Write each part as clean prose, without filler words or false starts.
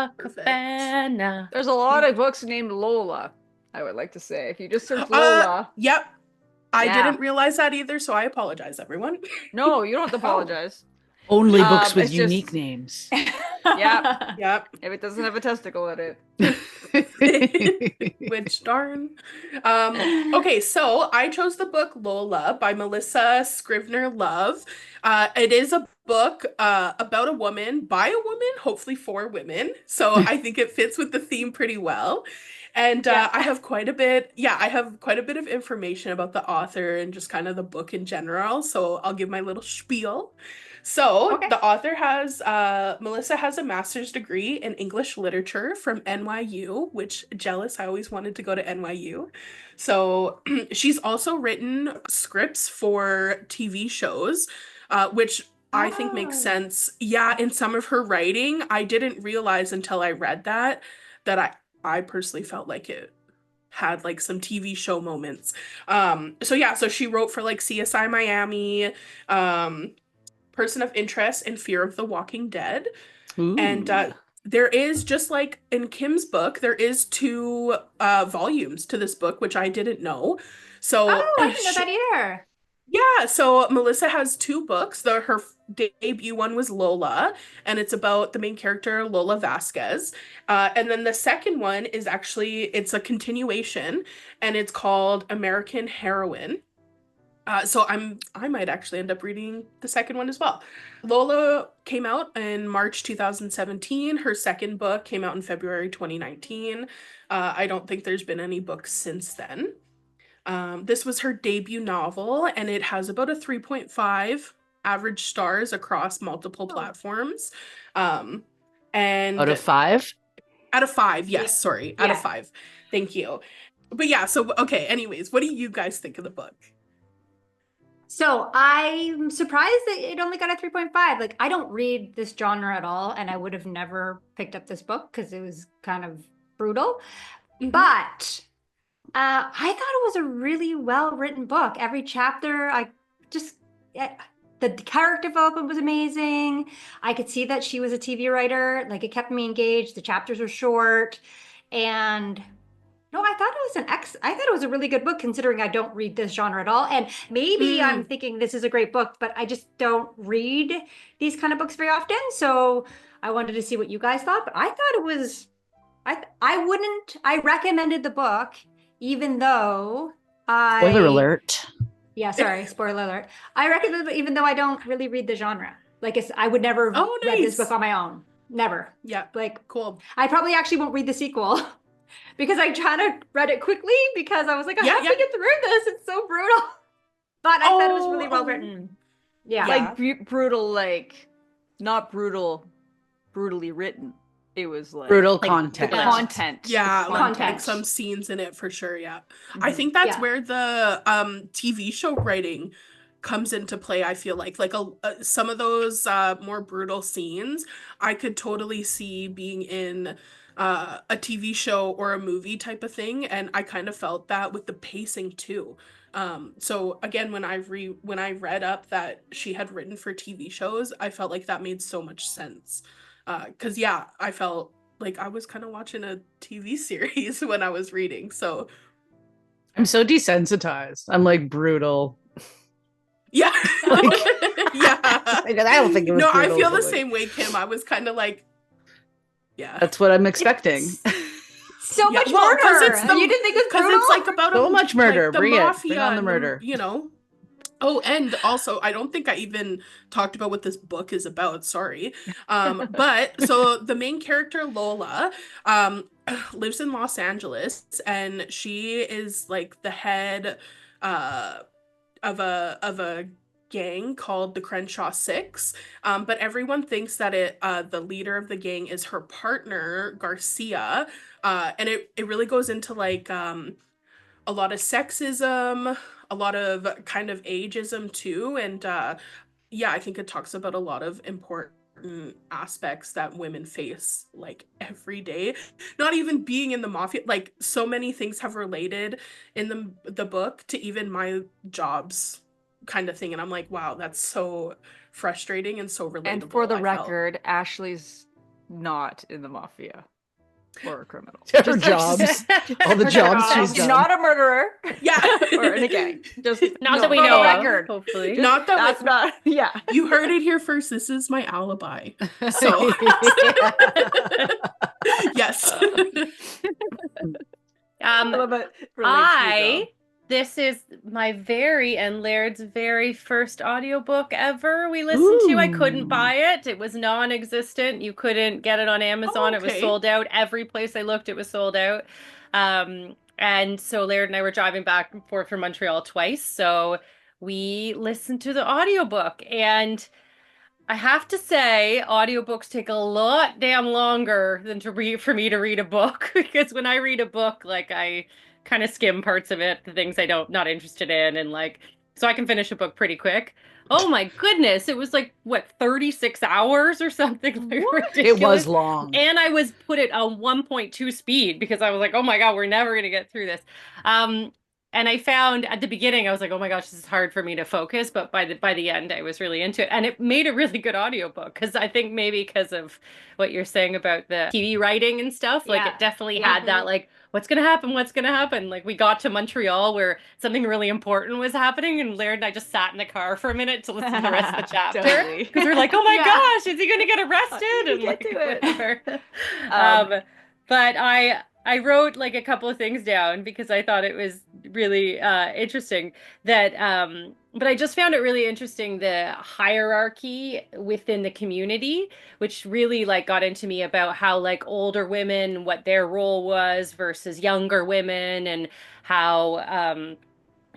La Cabana. There's a lot of books named Lola, I would like to say. If you just search Lola. Yep. I didn't realize that either, so I apologize, everyone. No, you don't have to apologize. Only books with it's unique names. Yep. Yep. If it doesn't have a testicle in it. Which darn. Okay, so I chose the book Lola by Melissa Scrivner Love. It is a book about a woman by a woman, hopefully for women. So I think it fits with the theme pretty well. And I have quite a bit of information about the author and just kind of the book in general. So I'll give my little spiel. So the author Melissa has a master's degree in English literature from NYU, which jealous, I always wanted to go to NYU. So she's also written scripts for TV shows, which I think makes sense. Yeah, in some of her writing, I didn't realize until I read that I personally felt like it had like some TV show moments. So she wrote for like CSI Miami, Person of Interest and Fear of the Walking Dead. Ooh. And there is, just like in Kim's book, there is 2 volumes to this book, which I didn't know. So I didn't know that either. Yeah, so Melissa has 2 books. Her debut one was Lola, and it's about the main character, Lola Vasquez. And then the second one is it's a continuation, and it's called American Heroine. So I might actually end up reading the second one as well. Lola came out in March 2017. Her second book came out in February 2019. I don't think there's been any books since then. This was her debut novel, and it has about a 3.5 average stars across multiple platforms. And out of 5? Out of 5, yes, sorry. Out of 5. Thank you. But yeah, so okay, anyways, what do you guys think of the book? So I'm surprised that it only got a 3.5. Like, I don't read this genre at all, and I would have never picked up this book because it was kind of brutal. Mm-hmm. But I thought it was a really well-written book. Every chapter, the character development was amazing. I could see that she was a TV writer. Like, it kept me engaged. The chapters were short. And no, I thought it was a really good book, considering I don't read this genre at all. And maybe I'm thinking this is a great book, but I just don't read these kind of books very often. So I wanted to see what you guys thought. But I thought it was, I recommended the book, even though Spoiler alert. Yeah, sorry, spoiler alert. I recommend it even though I don't really read the genre. Like, I would never read this book on my own. Never. Yeah. Like, cool. I probably actually won't read the sequel. Because I kind of read it quickly because I was like, I have to get through this. It's so brutal. But I thought it was really well written. Yeah. Like brutal, like not brutal, brutally written. It was like brutal content. Content. Yeah, content. Like some scenes in it for sure. Yeah. Mm-hmm. I think that's where the TV show writing comes into play. I feel like some of those more brutal scenes I could totally see being in a TV show or a movie type of thing, and I kind of felt that with the pacing too. So again, when I read up that she had written for TV shows, I felt like that made so much sense. Because I felt like I was kind of watching a TV series when I was reading. So I'm so desensitized. I'm like brutal. Yeah. Yeah. I don't think it was brutal, I feel the same way, Kim. I was kind of like, yeah. That's what I'm expecting. So much murder. You didn't think it was brutal? Because it's like about so much murder. Like, Bring mafia it. Bring on the murder. You know. Oh, and also, I don't think I even talked about what this book is about. Sorry. But so the main character, Lola, lives in Los Angeles, and she is like the head of a gang called the Crenshaw Six, but everyone thinks that the leader of the gang is her partner, Garcia, and it really goes into like a lot of sexism, a lot of kind of ageism too, and I think it talks about a lot of important aspects that women face like every day, not even being in the mafia. Like, so many things have related in the book to even my jobs kind of thing, and I'm like, wow, that's so frustrating and so relatable. And for the record, Ashley's not in the mafia or a criminal. Her jobs. All the Her jobs she's jobs. done. Not a murderer. Yeah. Or in a gang. Just Not that we for the know of, record. hopefully. Not that That's not. Yeah. you heard it here first. This is my alibi. So yes. Um, this is my very and Laird's very first audiobook ever we listened to. I couldn't Ooh. buy it. It was non-existent. You couldn't get it on Amazon. It was okay. sold out. Every place I looked, it was sold out. And so Laird and I were driving back and forth from Montreal twice. So we listened to the audiobook. And I have to say, audiobooks take a lot damn longer than for me to read a book. Because when I read a book, like I kind of skim parts of it, the things not interested in, and like so I can finish a book pretty quick. Oh my goodness, it was like what 36 hours or something like ridiculous. It was long. And I was put it on 1.2 speed because I was like, oh my God, we're never gonna get through this. And I found at the beginning, I was like, oh my gosh, this is hard for me to focus. But by the end, I was really into it. And it made a really good audiobook because I think maybe because of what you're saying about the TV writing and stuff, like it definitely had that, like, what's going to happen? What's going to happen? Like we got to Montreal where something really important was happening. And Laird and I just sat in the car for a minute to listen to the rest of the chapter. Totally. Because we're like, oh my gosh, is he going to get arrested? And Get like, to it. whatever. But I wrote like a couple of things down because I thought it was really interesting that but I just found it really interesting the hierarchy within the community, which really like got into me about how like older women, what their role was versus younger women, and how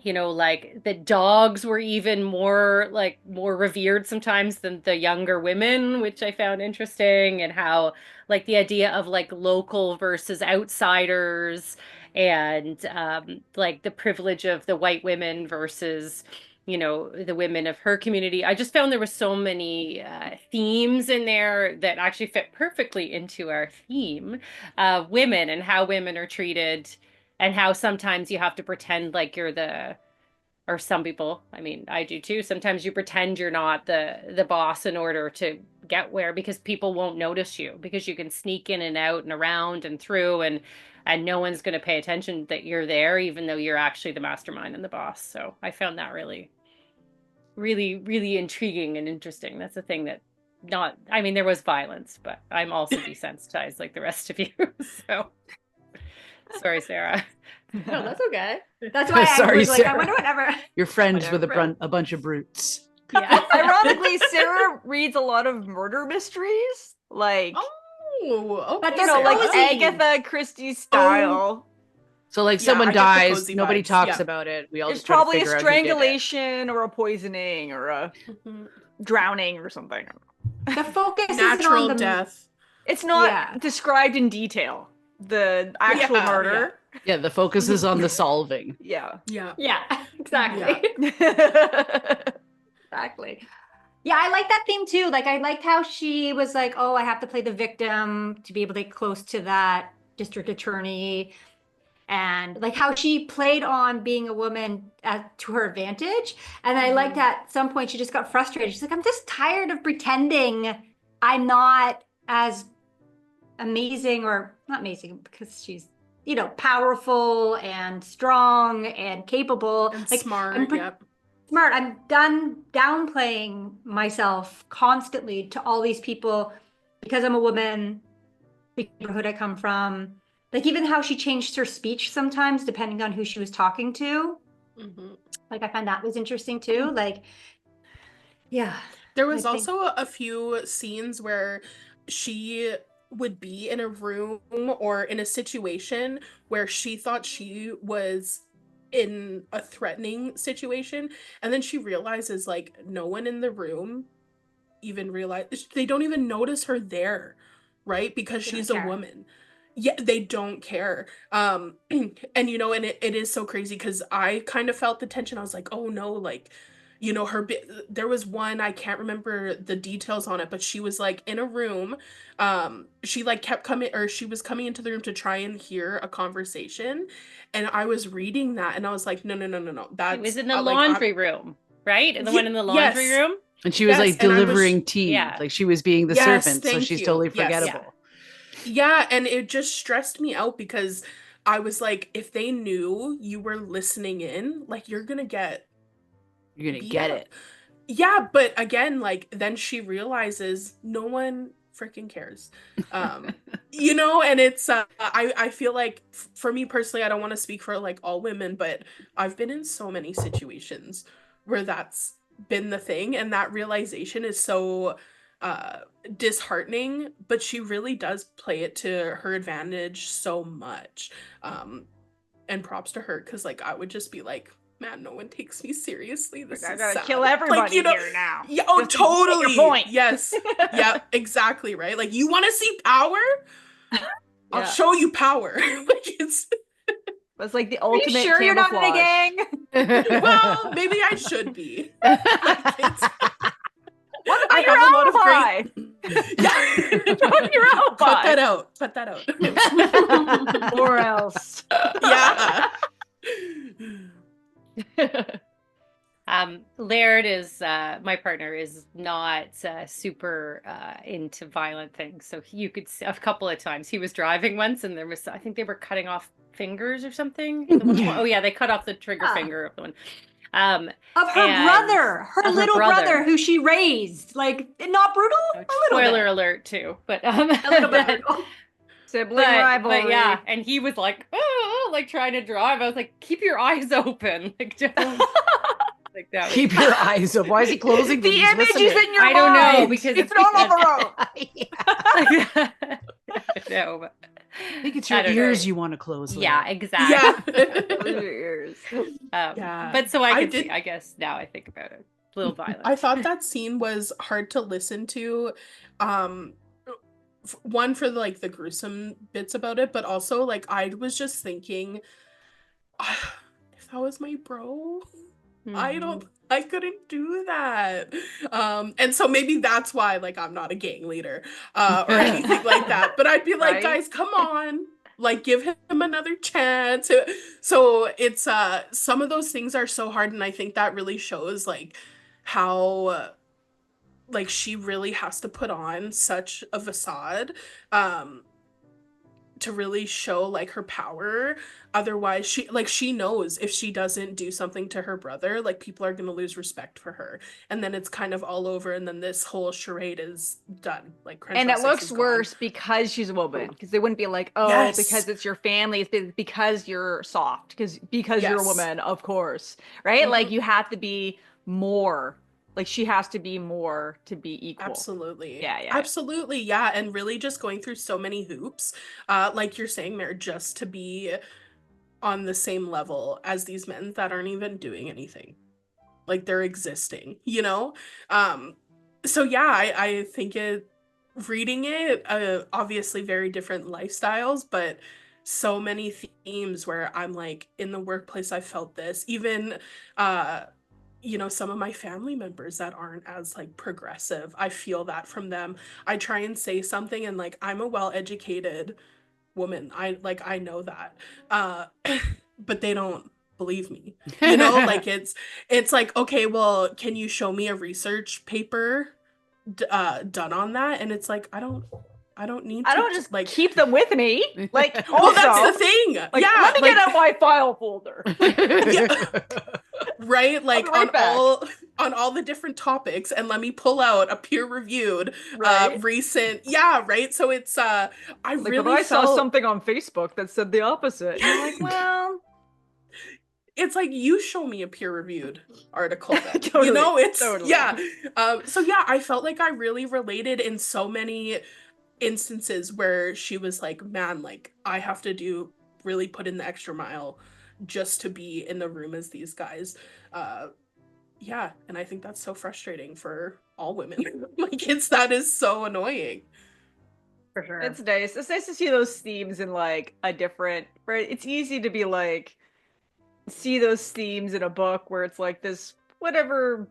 like the dogs were even more revered sometimes than the younger women, which I found interesting, and how like the idea of like local versus outsiders, and like the privilege of the white women versus the women of her community. I just found there were so many themes in there that actually fit perfectly into our theme of women and how women are treated, and how sometimes you have to pretend like you're or some people, I mean, I do too. Sometimes you pretend you're not the boss in order to get where, because people won't notice you, because you can sneak in and out and around and through, and no one's going to pay attention that you're there, even though you're actually the mastermind and the boss. So I found that really, really, really intriguing and interesting. That's the thing that there was violence, but I'm also desensitized like the rest of you. So sorry, Sarah. No, that's okay. That's why I Sorry, was like, I Sarah. wonder whatever. You're friends with Whatever. a bunch of brutes. Yeah. Ironically, Sarah reads a lot of murder mysteries, like Oh, But okay. they're like cozy. Agatha Christie style. So like Yeah, someone I get the dies, cozy nobody vibes, talks yeah. about it. We all It's just try to probably a figure out who did it. strangulation or a poisoning or a Mhm. drowning or something. The focus is Natural on the death. It's not Yeah. described in detail. The actual Yeah, murder. Yeah, the focus is on the solving. Yeah. Yeah. Yeah, exactly. Yeah. Exactly. Yeah, I like that theme too. Like I liked how she was like, oh, I have to play the victim to be able to get close to that district attorney. And like how she played on being a woman to her advantage. And I liked at some point she just got frustrated. She's like, I'm just tired of pretending I'm not as amazing, or not amazing because she's, powerful and strong and capable. And like smart. I'm Yep. smart. I'm done downplaying myself constantly to all these people because I'm a woman, the neighborhood I come from. Like even how she changed her speech sometimes depending on who she was talking to. Mhm. Like I find that was interesting too. Like, yeah. There was I think- also a few scenes where she would be in a room or in a situation where she thought she was in a threatening situation, and then she realizes like no one in the room even they don't even notice her there, right? Because They don't she's a care. woman. Yeah, they don't care. And it is so crazy because I kind of felt the tension. I was like, oh no, like there was one, I can't remember the details on it, but she was like in a room. She like kept coming, or she was coming into the room to try and hear a conversation, and I was reading that and I was like, no, It was in the like, laundry room, right? The one in the laundry yes. room? And she was Yes, like and I was- delivering tea. Yeah. Like she was being the Yes, servant, so thank she's you. totally Yes. forgettable. Yeah, and it just stressed me out because I was like, if they knew you were listening in, like you're gonna get You're gonna beat get up. it. Yeah, but again, like then she realizes no one freaking cares. You know, and it's I feel like for me personally, I don't want to speak for like all women, but I've been in so many situations where that's been the thing, and that realization is so uh disheartening, but she really does play it to her advantage so much. And props to her, because like I would just be like, man, no one takes me seriously. This I is gotta sad. kill everybody Like, you know, here now. yeah, oh, Just to get your totally. point. Yes. Yeah, exactly, right? Like, you want to see power? I'll Yeah. show you power. Like, it's It's like the Are you ultimate sure you're not in a camouflage. gang? well, maybe I should be. Like, it's, What about I your have a lot of alibi? great. Yeah. What about your alibi? Cut that out. Cut that out. Or else. Yeah. Laird is my partner is not super into violent things, so you could see a couple of times he was driving once, and there was I think they were cutting off fingers or something. Oh yeah, they cut off the trigger finger of the one. Of her And- brother, her of her little brother. brother who she raised. Like, not brutal? A little Spoiler bit. alert too, but A little bit that- brutal. Sibling rivalry. but yeah, and he was like, oh, like trying to drive. I was like, keep your eyes open, like don't like that. Was, Keep your eyes open. Why is he closing them? The He's image listening. is in your I don't know, mind. because it's not on the road. no, but I think it's I your don't know. ears you want to close. Yeah, Leah. exactly. Close your ears. Yeah. But so I I can did- see. I guess now I think about it, a little violent. I thought that scene was hard to listen to. One for like the gruesome bits about it, but also like I was just thinking, if that was my bro, I couldn't do that. And so maybe that's why like I'm not a gang leader or anything like that. But I'd be like, Right? guys, come on. Like give him another chance. So it's some of those things are so hard, and I think that really shows like how like she really has to put on such a facade to really show like her power. Otherwise she knows if she doesn't do something to her brother, like people are going to lose respect for her, and then it's kind of all over, and then this whole charade is done. Like Crenshaw And it Six looks is gone. worse because she's a woman. Because they wouldn't be like, oh, Yes. because it's your family. It's because you're soft. Because you're a Yes. woman, of course. Right? Like Mhm. you have to be more. Like she has to be more to be equal. Absolutely. Yeah. Absolutely, yeah. And really just going through so many hoops, like you're saying there, just to be on the same level as these men that aren't even doing anything. Like they're existing, you know? So yeah, I think reading it, obviously very different lifestyles, but so many themes where I'm like, in the workplace I felt this. Even you know, some of my family members that aren't as like progressive, I feel that from them. I try and say something, and like I'm a well-educated woman, I know that, but they don't believe me, you know. Like it's like, okay, well, can you show me a research paper done on that? And it's like I don't need to, I don't just like keep them with me. Like, also, well, that's the thing. like, Yeah, let me like, get out my file folder. yeah. Right, like be right back. on all the different topics, and let me pull out a peer-reviewed Right? recent, yeah, right. So it's I Like, really if I saw felt something on Facebook that said the opposite, you're like, well, it's like, you show me a peer-reviewed article then. Totally, You know, it's totally. yeah. So yeah, I felt like I really related in so many instances where she was like, man, like I have to really put in the extra mile just to be in the room as these guys. Yeah, and I think that's so frustrating for all women. Like that is so annoying. For sure. it's nice. It's nice to see those themes in like a different, right? It's easy to be like, see those themes in a book where it's like this, whatever,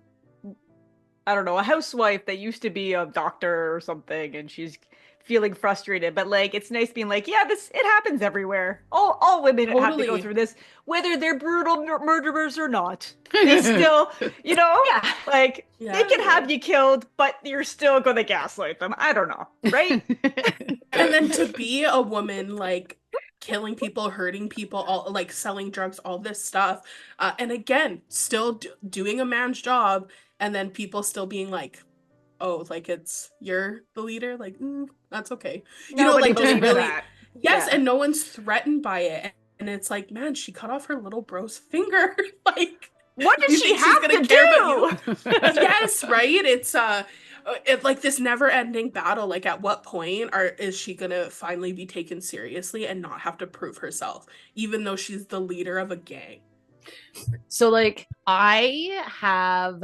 I don't know, a housewife that used to be a doctor or something, and she's feeling frustrated, but like it's nice being like, yeah, this it happens everywhere. All women have to go Totally. through this, whether they're brutal murderers or not. They still, Yeah. like Yeah. they can have you killed, but you're still gonna gaslight them. I don't know, right? And then to be a woman, like killing people, hurting people, all like selling drugs, all this stuff, and again, still doing a man's job, and then people still being like, "Oh, like you're the leader." Like, that's okay. Nobody Like just believes really, that. yes, Yeah. and no one's threatened by it. And it's like, man, she cut off her little bro's finger. Like, What does you she think she's have gonna to care do? about you? Yes, right. It's like this never-ending battle. Like, at what point is she gonna finally be taken seriously and not have to prove herself, even though she's the leader of a gang? So, like, I have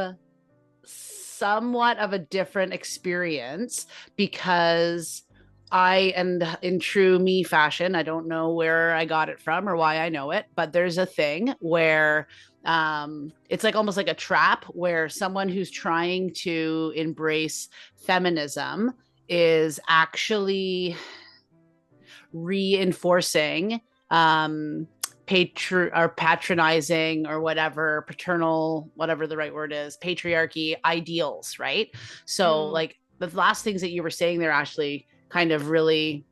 somewhat of a different experience because and in true me fashion, I don't know where I got it from or why I know it, but there's a thing where it's like almost like a trap where someone who's trying to embrace feminism is actually reinforcing patronizing or whatever, paternal, whatever the right word is, patriarchy ideals, right? So like the last things that you were saying there, Ashley, kind of really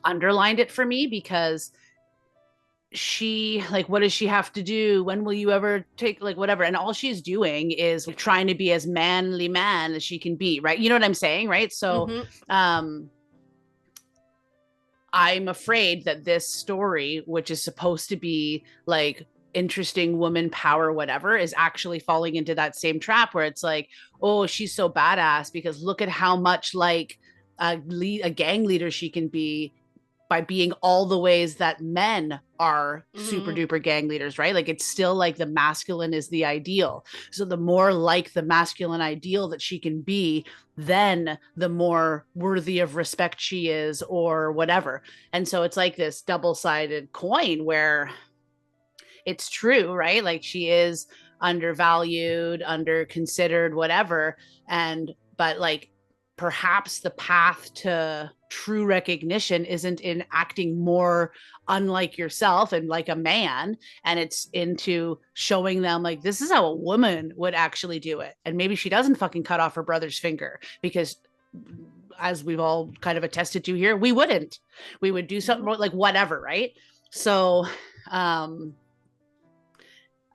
underlined it for me, because she, like, what does she have to do? When will you ever take, like, whatever? And all she's doing is trying to be as manly man as she can be, right? You know what I'm saying, right? So I'm afraid that this story, which is supposed to be like interesting woman power, whatever, is actually falling into that same trap where it's like, oh, she's so badass because look at how much like a gang leader she can be by being all the ways that men are super duper gang leaders, right? Like it's still like the masculine is the ideal. So the more like the masculine ideal that she can be, then the more worthy of respect she is or whatever. And so it's like this double-sided coin where it's true, right? Like she is undervalued, underconsidered, whatever. But like perhaps the path to true recognition isn't in acting more unlike yourself and like a man, and it's into showing them like this is how a woman would actually do it. And maybe she doesn't fucking cut off her brother's finger, because as we've all kind of attested to here, we would do something like whatever, right? So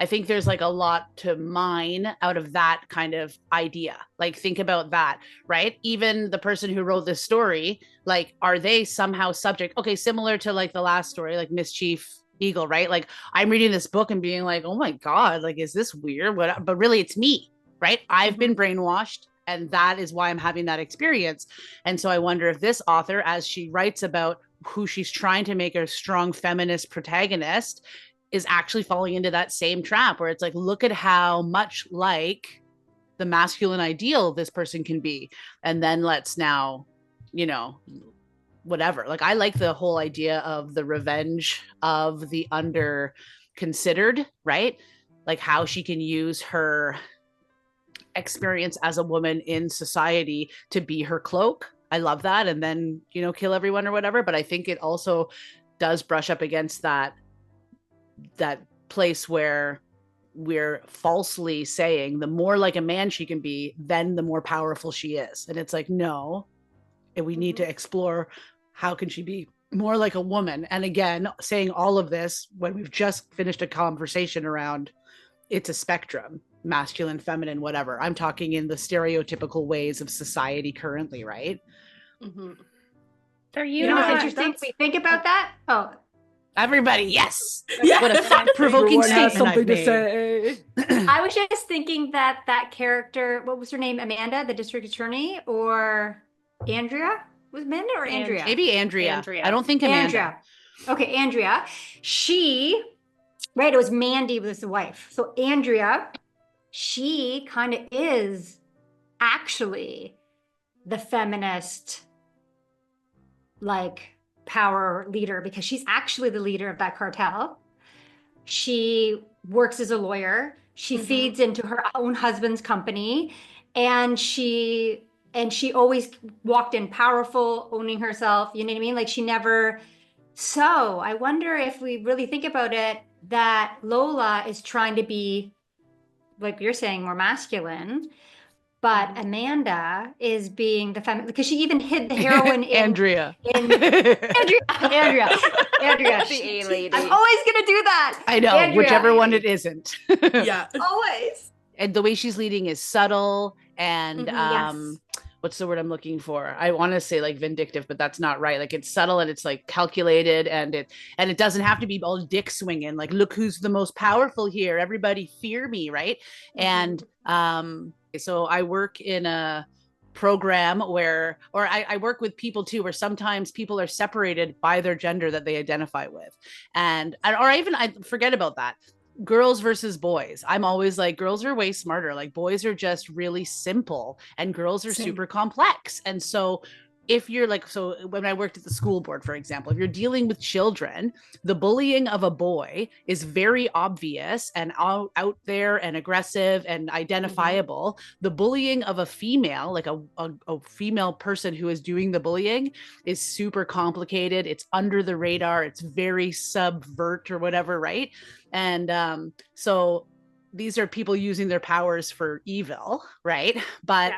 I think there's like a lot to mine out of that kind of idea. Like, think about that, right? Even the person who wrote this story, like, are they somehow subject? Okay, similar to like the last story, like Mischief Eagle, right? Like, I'm reading this book and being like, oh my God, like, is this weird? But really, it's me, right? I've been brainwashed. And that is why I'm having that experience. And so I wonder if this author, as she writes about who she's trying to make a strong feminist protagonist, is actually falling into that same trap where it's like, look at how much like the masculine ideal this person can be. And then let's now, whatever. Like, I like the whole idea of the revenge of the under considered, right? Like how she can use her experience as a woman in society to be her cloak. I love that. And then, kill everyone or whatever. But I think it also does brush up against that place where we're falsely saying the more like a man she can be, then the more powerful she is. And it's like, no, and we need to explore how can she be more like a woman. And again, saying all of this when we've just finished a conversation around it's a spectrum, masculine, feminine, whatever. I'm talking in the stereotypical ways of society currently, right? Are You know what's interesting? We think about that. Oh, everybody, yes. Yeah. What a thought-provoking statement something I've to made. say. I was just thinking that character, what was her name? Amanda, the district attorney, or Andrea? Was Amanda or Andrea? Maybe Andrea. I don't think Amanda. Andrea. Okay, Andrea. Right, it was Mandy was the wife. So Andrea, she kind of is actually the feminist, like, power leader, because she's actually the leader of that cartel. She works as a lawyer. She feeds into her own husband's company, and she and she always walked in powerful, owning herself. You know what I mean? Like she never. So I wonder if we really think about it, that Lola is trying to be, like you're saying, more masculine, but Amanda is being the feminine, because she even hid the heroin in Andrea. Andrea. The A lady. I'm always gonna do that. I know, Andrea. whichever one it isn't. Yeah. Always. And the way she's leading is subtle and Yes. what's the word I'm looking for? I want to say like vindictive, but that's not right. Like it's subtle and it's like calculated, and it doesn't have to be all dick swinging. Like, look who's the most powerful here. Everybody fear me, right? And so I work in a program where, or I work with people too, where sometimes people are separated by their gender that they identify with, I forget about that. Girls versus boys. I'm always like, girls are way smarter. Like, boys are just really simple and girls are super complex. And so if you're like, so when I worked at the school board, for example, if you're dealing with children, the bullying of a boy is very obvious and out there and aggressive and identifiable. The bullying of a female, like a female person who is doing the bullying, is super complicated. It's under the radar. It's very subvert or whatever, right? And so these are people using their powers for evil, right? But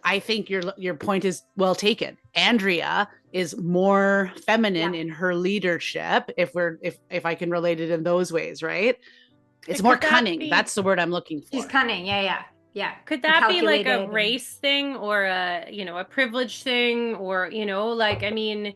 I think your point is well taken. Andrea is more feminine in her leadership, if I can relate it in those ways, right? It's more cunning. That's the word I'm looking for. She's cunning. Yeah. Could that be like a race thing, or a privilege thing, or I mean,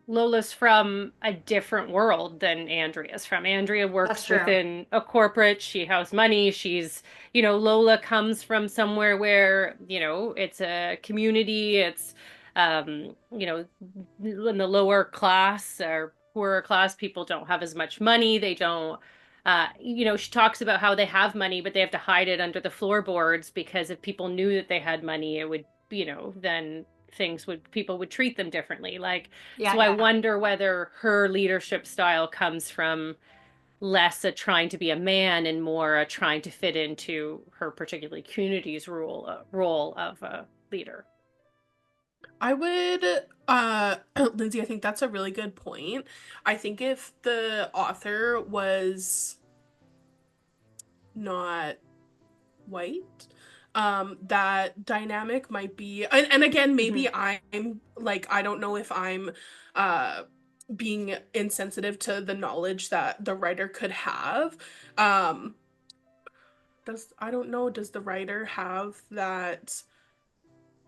Lola's from a different world than Andrea's from. Andrea works within a corporate. She has money. She's, Lola comes from somewhere where, it's a community. It's, in the lower class or poorer class, people don't have as much money. They don't, she talks about how they have money, but they have to hide it under the floorboards, because if people knew that they had money, it would, then people would treat them differently. I wonder whether her leadership style comes from less a trying to be a man and more a trying to fit into her particularly community's role of a leader. I would, Lindsay, I think that's a really good point. I think if the author was not white, that dynamic might be, and again, maybe I'm like, I don't know if I'm being insensitive to the knowledge that the writer could have. Does the writer have that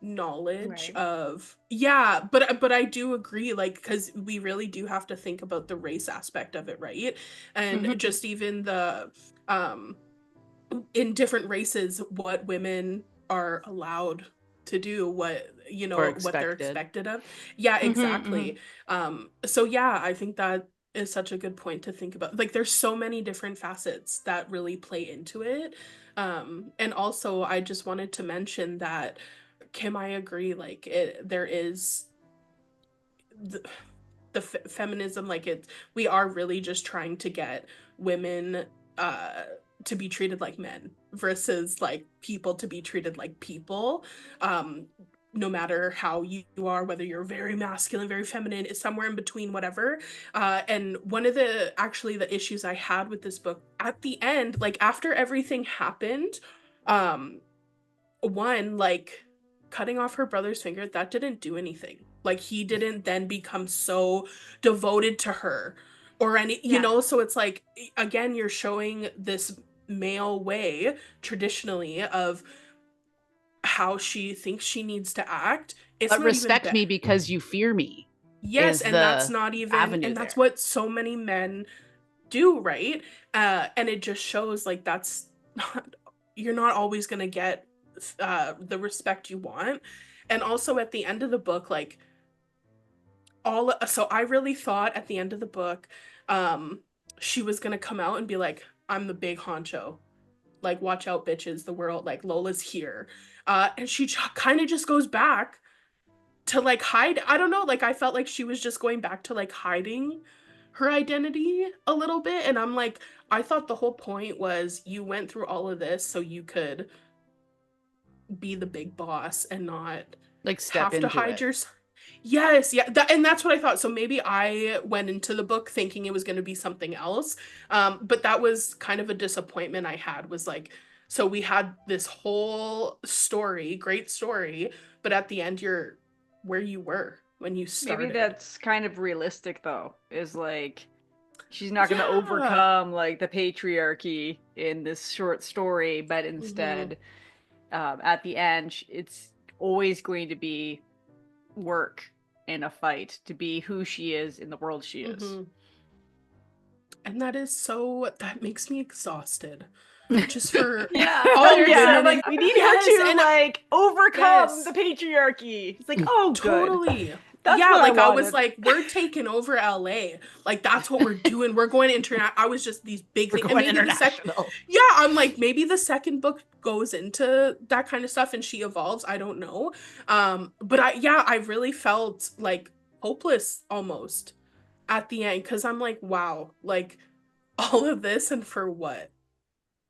knowledge of but I do agree, like, because we really do have to think about the race aspect of it, right? And just even the in different races, what women are allowed to do, what what they're expected of. Exactly. So I think that is such a good point to think about. Like, there's so many different facets that really play into it. And also I just wanted to mention that, Kim, I agree, like there is the feminism, like we are really just trying to get women to be treated like men versus like people to be treated like people, no matter how you are, whether you're very masculine, very feminine, is somewhere in between, whatever. And one of the issues I had with this book at the end, like after everything happened, one, like cutting off her brother's finger, that didn't do anything. Like, he didn't then become so devoted to her or any, so it's like, again, you're showing this male way traditionally of how she thinks she needs to act. It's but respect me because you fear me. Yes, and that's not even, and that's what so many men do, right? And it just shows, like, that's not, you're not always gonna get the respect you want. And also at the end of the book, like, so I really thought at the end of the book, she was gonna come out and be like, I'm the big honcho, like, watch out, bitches, the world, like, Lola's here. And she kind of just goes back to like hide. I don't know, like, I felt like she was just going back to like hiding her identity a little bit. And I'm like, I thought the whole point was you went through all of this so you could be the big boss and not like step have to into hide it. your. Yes, yeah, and that's what I thought. So maybe I went into the book thinking it was going to be something else, but that was kind of a disappointment I had. Was like, so we had this whole story, great story, but at the end you're where you were when you started. Maybe that's kind of realistic though. Is like she's not going to Yeah. overcome like the patriarchy in this short story, but instead, at the end, it's always going to be work in a fight to be who she is in the world she is. And that makes me exhausted. Just for Yeah. all yeah, women. like we need her to like overcome the patriarchy. It's like, oh, good. Totally. That's yeah, what like I was wanted. like, we're taking over LA. Like that's what we're doing. We're going international. I was just these big things. Going international. I'm like, maybe the second book goes into that kind of stuff and she evolves. I don't know. But I really felt like hopeless almost at the end because I'm like, wow, like all of this and for what?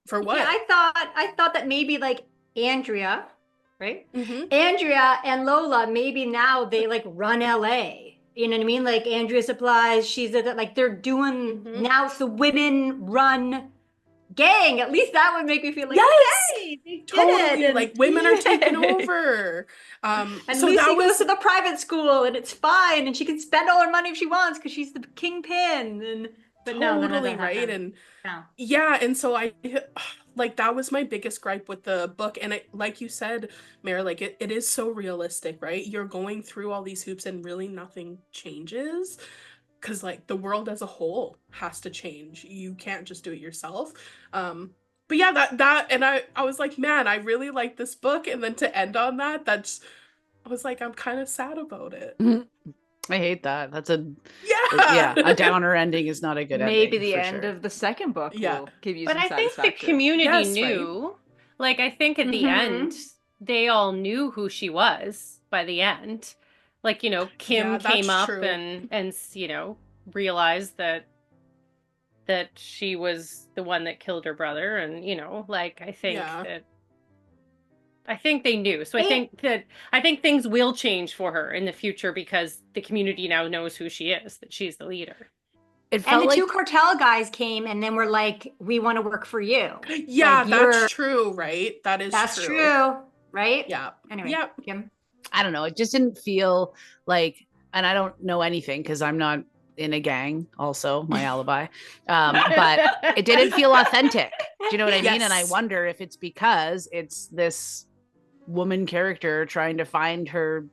For what? Yeah, I thought that maybe like Andrea, right? Mm-hmm. Andrea and Lola, maybe now they like run LA. You know what I mean? Like Andrea supplies, like they're doing now it's the women run gang. At least that would make me feel like okay, they did totally. it. And, like women are taking over. and so Lucy that goes to the private school and it's fine and she can spend all her money if she wants because she's the kingpin. But totally right. And and so I like that was my biggest gripe with the book. And it, like you said, Mare, like it is so realistic, right? You're going through all these hoops and really nothing changes because like the world as a whole has to change. You can't just do it yourself. But yeah, that and I was like, man, I really like this book. And then to end on that, I was like, I'm kind of sad about it. I hate that. That's a downer ending is not a good ending. Maybe the end of the second book will give you some satisfaction. But I think the community knew. Right? Like, I think at the end, they all knew who she was by the end. Like, you know, Kim came up and you know, realized that she was the one that killed her brother. And, you know, like, I think they knew. So I think things will change for her in the future because the community now knows who she is, that she's the leader. And the two cartel guys came and then were like, we want to work for you. Yeah, like, that's true, right? That's true, right? Yeah. Anyway, Kim? I don't know. It just didn't feel like, and I don't know anything because I'm not in a gang, also my alibi. But it didn't feel authentic. Do you know what I mean? And I wonder if it's because it's this woman character trying to find her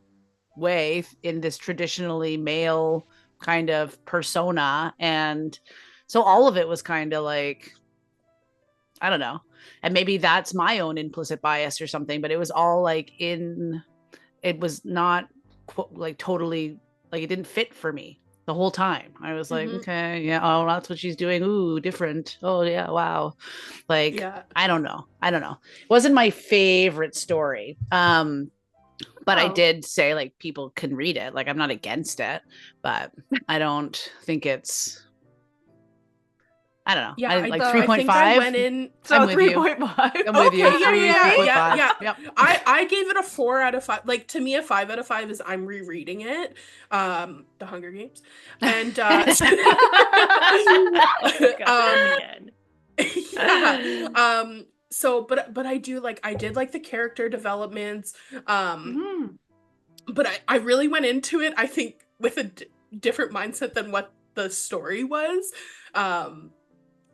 way in this traditionally male kind of persona, and so all of it was kind of like, I don't know, and maybe that's my own implicit bias or something, but it was all like it was not like totally, like it didn't fit for me the whole time. I was like, okay, yeah, oh, that's what she's doing. Ooh, different. Oh yeah, wow. Like, I don't know. It wasn't my favorite story. But I did say like people can read it. Like I'm not against it, but I don't think it's. I don't know. Yeah, like 3.5. I went in. So 3.5. I'm with you. Yeah. I gave it a 4 out of 5. Like to me, a 5 out of 5 is I'm rereading it. The Hunger Games, and So, but I do like, I did like the character developments. But I really went into it, I think, with a different mindset than what the story was.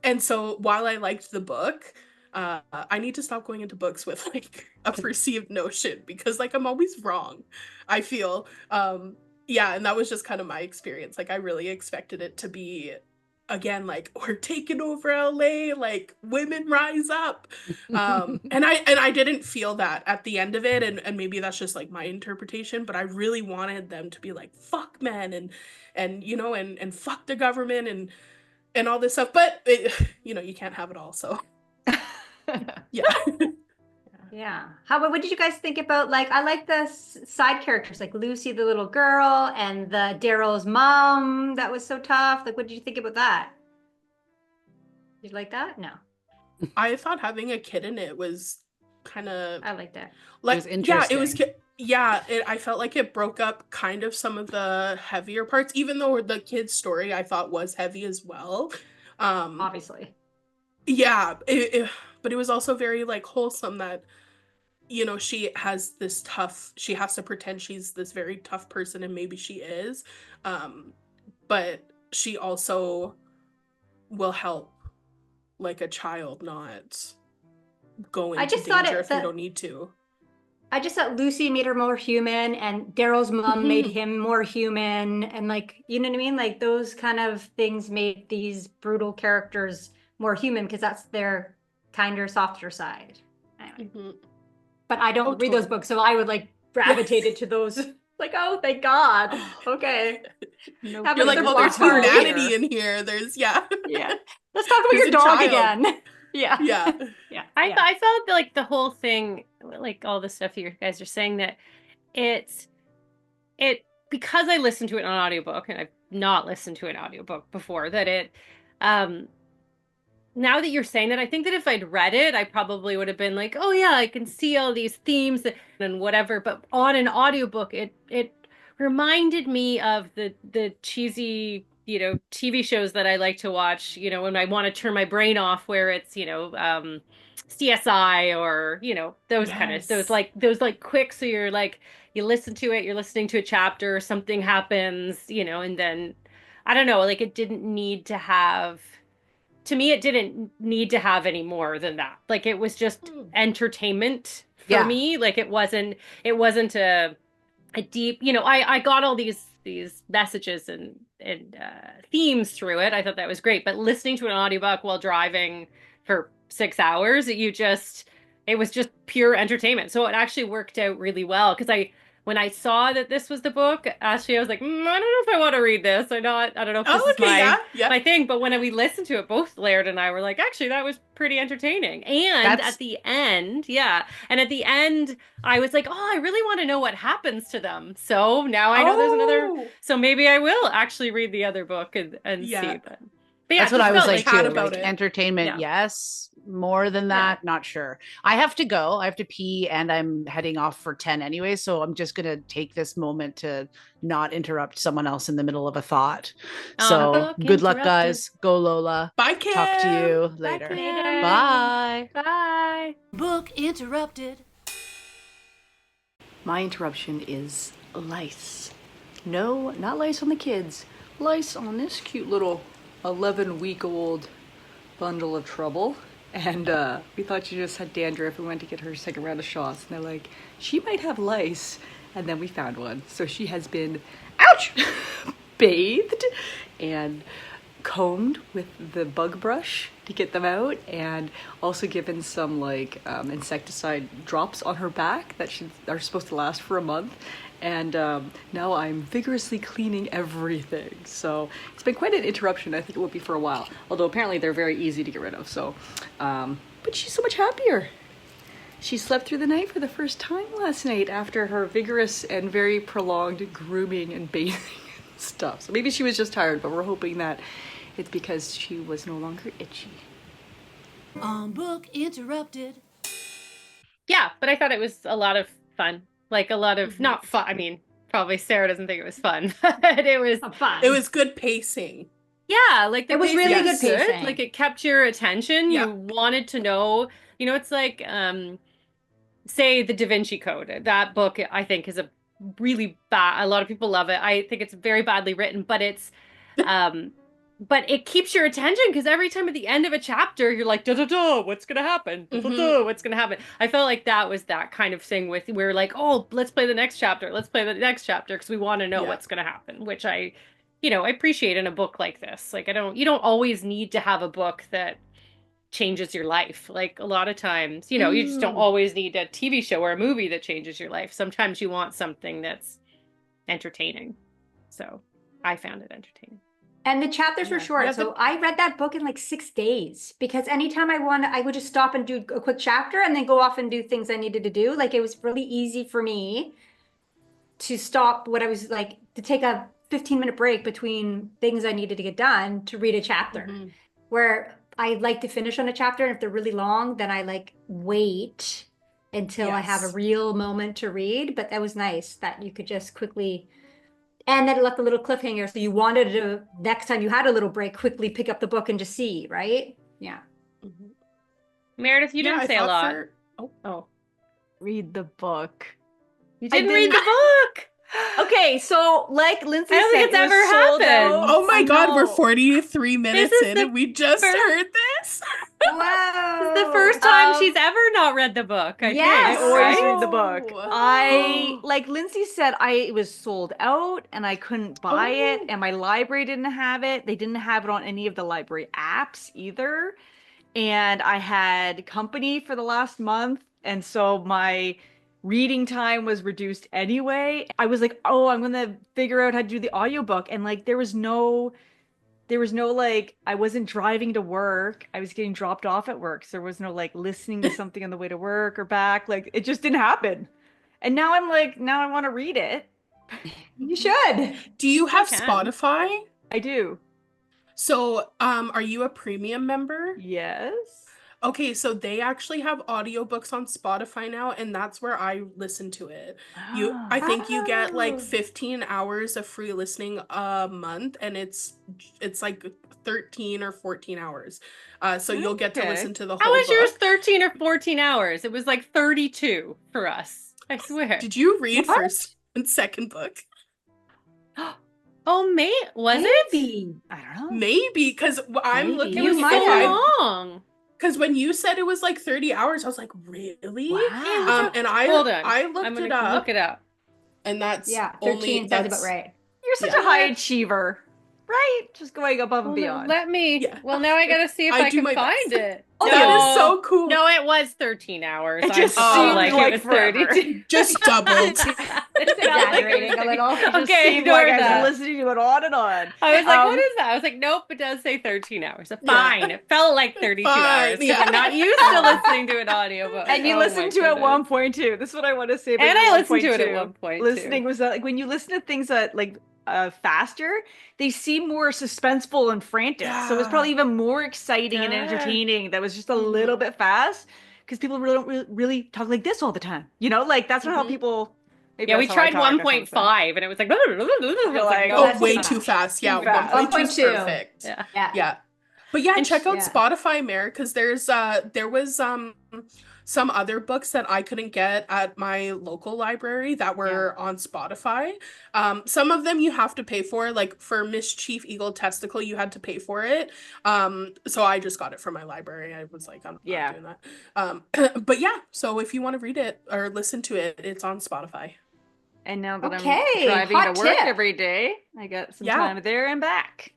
And so while I liked the book, I need to stop going into books with like a perceived notion because like I'm always wrong, I feel. And that was just kind of my experience. Like I really expected it to be, again, like we're taking over LA, like women rise up. And I didn't feel that at the end of it, and maybe that's just like my interpretation, but I really wanted them to be like fuck men and you know and fuck the government and all this stuff, but you know, you can't have it all, so Yeah. What did you guys think about, like, I like the side characters, like Lucy, the little girl, and the Daryl's mom. That was so tough. Like, what did you think about that? Did you like that? No. I thought having a kid in it was kind of I like that. like, was yeah, it was interesting. I felt like it broke up kind of some of the heavier parts, even though the kid's story I thought was heavy as well. Obviously. Yeah, but it was also very like wholesome that, you know, she has she has to pretend she's this very tough person, and maybe she is. But she also will help like a child not go into danger if they don't need to. I just thought Lucy made her more human, and Daryl's mom made Mhm. him more human, and like, you know what I mean? Like those kind of things made these brutal characters more human because that's their kinder, softer side. Anyway. Mhm. But I don't read those totally. books, so I would like gravitated to those. Like, oh, thank God. Okay. No Have You're like, another oh, there's plot point humanity here. in here. There's, yeah. Yeah. Let's talk about He's your a dog child. again. Yeah. Yeah. Yeah. I Yeah. felt like the whole thing, like all the stuff you guys are saying, that it because I listened to it on audiobook, and I've not listened to an audiobook before, that it now that you're saying that, I think that if I'd read it, I probably would have been like, oh yeah, I can see all these themes and whatever. But on an audiobook, it reminded me of the cheesy, you know, TV shows that I like to watch, you know, when I want to turn my brain off, where it's, you know, CSI, or, you know, those kind of, Yes. those like quick, so you're like, you listen to it, you're listening to a chapter, something happens, you know, and then I don't know, like it didn't need to have, to me, it didn't need to have any more than that. Like it was just entertainment for Yeah. me. Like it wasn't a deep, you know, I got all these messages and themes through it. I thought that was great. But listening to an audiobook while driving for 6 hours, it was just pure entertainment. So it actually worked out really well, because when I saw that this was the book, actually I was like, I don't know if I want to read this or not. I don't know if this Oh, is okay, yeah, yeah. my thing. But when we listened to it, both Laird and I were like, actually, that was pretty entertaining. And That's- at the end, I was like, oh, I really want to know what happens to them. So now I know there's another. Oh. So maybe I will actually read the other book and Yeah. see. But yeah, That's what it I was felt like chat too. about Like it. entertainment, Yeah. yes. More than that, not sure. I have to go. I have to pee, and I'm heading off for 10 anyway. So I'm just gonna take this moment to not interrupt someone else in the middle of a thought. So book good luck, interrupted. guys. Go, Lola. Bye, Kim. Talk to you later. Kim. Bye. Bye. Book interrupted. My interruption is lice. No, not lice on the kids. Lice on this cute little 11-week-old bundle of trouble. And we thought she just had dandruff. We went to get her second round of shots. And they're like, she might have lice. And then we found one. So she has been, ouch, bathed and combed with the bug brush to get them out, and also given some like insecticide drops on her back that are supposed to last for a month. And now I'm vigorously cleaning everything. So it's been quite an interruption. I think it will be for a while. Although apparently they're very easy to get rid of. So, but she's so much happier. She slept through the night for the first time last night after her vigorous and very prolonged grooming and bathing and stuff. So maybe she was just tired, but we're hoping that it's because she was no longer itchy. Book interrupted. Yeah, but I thought it was a lot of fun. Like a lot of not fun. I mean, probably Sarah doesn't think it was fun, but it was Fun. It was good pacing. Yeah, like It was pacing really was good pacing. Like it kept your attention. Yeah. You wanted to know. You know, it's like say the Da Vinci Code. That book I think is a really bad. A lot of people love it. I think it's very badly written, but it's but it keeps your attention, because every time at the end of a chapter you're like, da da da, what's gonna happen? Da, da, da, what's gonna happen? I felt like that was that kind of thing with, we're like, oh, let's play the next chapter, because we want to know what's gonna happen, which I appreciate in a book like this. Like you don't always need to have a book that changes your life. Like a lot of times, you just don't always need a TV show or a movie that changes your life. Sometimes you want something that's entertaining. So I found it entertaining. And the chapters were short. Yeah, So I read that book in like 6 days, because anytime I would just stop and do a quick chapter and then go off and do things I needed to do. Like it was really easy for me to stop what I was like, to take a 15-minute break between things I needed to get done to read a chapter. Where I like to finish on a chapter, and if they're really long, then I like wait until I have a Yes. real moment to read. But that was nice that you could just quickly, and then it left a little cliffhanger. So you wanted to, next time you had a little break, quickly pick up the book and just see, right? Yeah. Mhm. Meredith, you Yeah, didn't I say a thought lot. for- Oh, read the book. You I didn't read the book. Okay, so like Lindsay I don't said, think it's it was ever sold happened. out. Oh my I God, we're know. 43 minutes is in the and we just first- heard this. Wow. It's the first time she's ever not read the book, I Yes. think. I always right? read the book. Oh. I like Lindsay said, it was sold out and I couldn't buy it, Oh. and my library didn't have it. They didn't have it on any of the library apps either. And I had company for the last month, and so my reading time was reduced anyway. I was like, oh, I'm gonna figure out how to do the audiobook, and like there was no like, I wasn't driving to work. I was getting dropped off at work. So there was no like listening to something on the way to work or back. Like it just didn't happen. And now I'm like, now I want to read it. You should. Do you have can. Spotify? I do. So, are you a premium member? Yes. Okay, so they actually have audiobooks on Spotify now, and that's where I listen to it. I think you get Oh. like 15 hours of free listening a month, and it's like 13 or 14 hours. So you'll get to Okay. listen to the How whole was yours book. 13 or 14 hours? It was like 32 for us. I swear. Did you read What? first and second book? Oh, was it? Maybe. I don't know. Maybe, because I'm Maybe. looking It You was at might so have. long. because when you said it was like 30 hours, I was like, really? Wow. And Hold on. I I'm looked gonna it up, look it up. and that's Yeah, only 13 sounds about right. You're such Yeah. a high achiever, right? Just going above and Well, beyond. let me. Yeah. Well, now I gotta see if I I do can my find best. it. Oh, that is so cool. No, it was 13 hours. It I just felt seemed like like it was forever. 32. Just doubled. Just exaggerating a little. It just Okay, seemed like ignore I that. was listening to it on and on. I was like, what is that? I was like, nope, it does say 13 hours. Fine. It felt like 32 Fine, hours because yeah. I'm not used to listening to an audiobook. And you Oh listened my to it at goodness. 1.2. This is what I want to say about And your I listened to it at 1.2. 1.2. Listening was like when you listen to things that like faster, they seem more suspenseful and frantic. So it's probably even more exciting and Yeah. entertaining. That was just a little bit fast because people really don't really talk like this all the time. You know, like that's not how people. Maybe Yeah, we that's how I tried talk or something. 1.5 and it was like, I was like, no, Oh, that's way too too fast. Yeah, fast. 1.2 is 1.2. perfect. Yeah. Yeah. Yeah. But yeah, And check out yeah. Spotify, Mare, because there was some other books that I couldn't get at my local library that were on Spotify. Some of them you have to pay for, like for Mischief Eagle Testicle, you had to pay for it. So I just got it from my library. I was like, I'm not doing that. But yeah, so if you want to read it or listen to it, it's on Spotify. And now that Okay, I'm driving hot to work tip. every day, I got some Yeah. time there and back.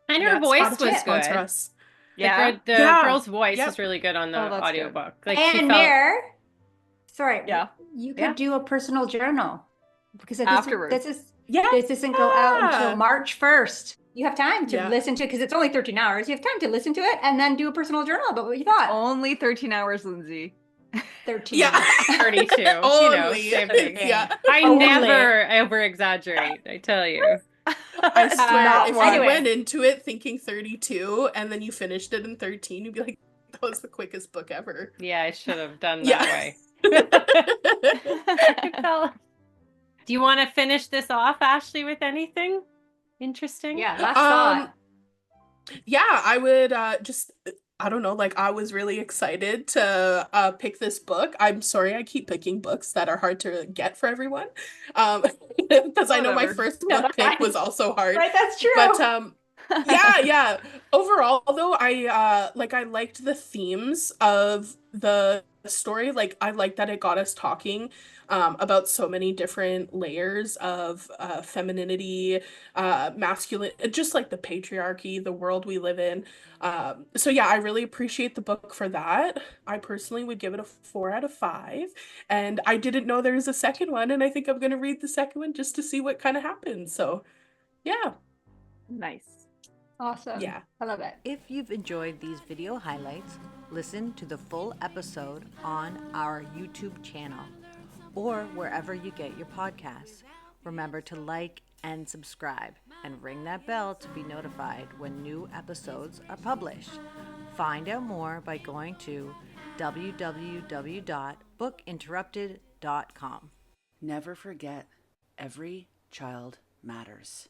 And her Yeah, voice sponsor was it. Sponsor good. us. Yeah. The Yeah. girl's voice Yep. is really good on the Oh, that's audiobook. Like she And felt Mare, sorry, Yeah. you could Yeah. do a personal journal because Afterwards. Yeah. this doesn't go out until March 1st. You have time to Yeah. listen to it because it's only 13 hours. You have time to listen to it and then do a personal journal about what you thought. Only 13 hours, Lindsay. 13. Yeah. 32. Only. Same thing. Yeah. I Only. never over exaggerate, I tell you. I swear, Not if one. you went into it thinking 32 and then you finished it in 13, you'd be like, that was the quickest book ever. Yeah, I should have done Yeah. that way. Do you want to finish this off, Ashley, with anything interesting? Yeah, last thought. Yeah, I would I don't know, like I was really excited to pick this book. I'm sorry I keep picking books that are hard to get for everyone. Because I know my Whatever. first book pick was also hard. Right, that's true. But yeah. Overall though, I liked the themes of the story. Like I liked that it got us talking about so many different layers of femininity, masculine, just like the patriarchy, the world we live in. So yeah, I really appreciate the book for that. I personally would give it a 4 out of 5. And I didn't know there was a second one, and I think I'm gonna read the second one just to see what kind of happens. So yeah. Nice. Awesome. Yeah. I love it. If you've enjoyed these video highlights, listen to the full episode on our YouTube channel or wherever you get your podcasts. Remember to like and subscribe and ring that bell to be notified when new episodes are published. Find out more by going to www.bookinterrupted.com. Never forget, every child matters.